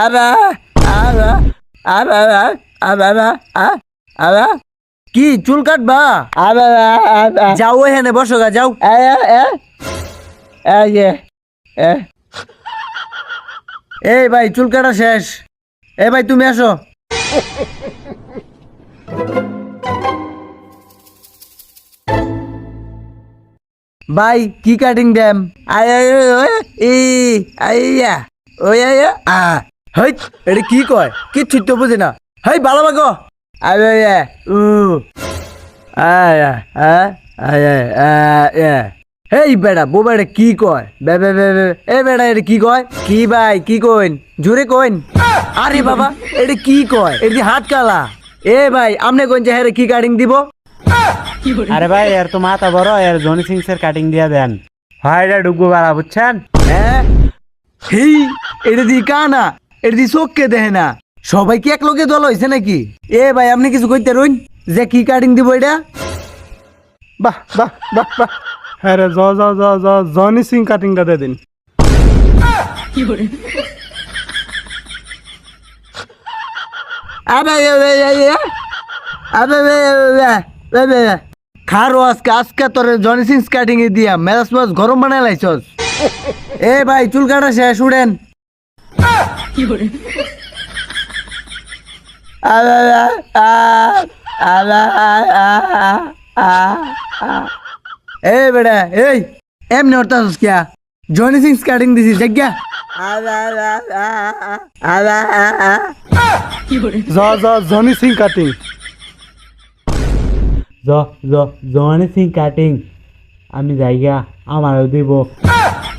আবা আবা আবা আবা আবা কি চুল কাটবা? আবা যাও এখানে বসো গা যাও। এই ভাই চুল কাটা শেষ। এই ভাই তুমি আসো। ভাই কি কাটিং দেম? এটা কি কয় কিচ্ছু তো বুঝি না। হেই ভালো বাগো। এই বেড়া বো বেড়া কি কয় এ বেড়া এটা কি কয়? কি ভাই কি কইন জোরে কইন। আরে বাবা এটা কি কয়? এটা হাত কালা। এ ভাই আমনে কোন যে কি কাটিং দিব? আরে ভাই এর তো মাথা বড়, এর জনি সিং এর কাটিং দিয়া দেন। হয় এটা ডুগু বাড়া বুঝছেন? হ্যাঁ হেই এটা দি কানা এটা দি চোখকে দেখে না। সবাই কি এক লোকে দল হয়েছে নাকি? এ ভাই আপনি কিছু কইতে রইন যে কি কাটিং দিব এটা? বাহ বাহ বাহ বাহ। হ্যাঁ রে জনি সিং কাটিংটা দিয়ে দিন। খারো আজকে আজকে তোর জনি সিং কাটিং এ দিয়া মেজাজ মাছ গরম বানাই লাইছস। এ ভাই চুল কাটা শেষ উড়েন। এ বেড়া এই এমনি হরতাস কিয়া? জনি সিং কাটিং দিছি জায়গা। Johnny Singh cutting. Johnny Singh cutting আমি যাইগা আমারও দিব।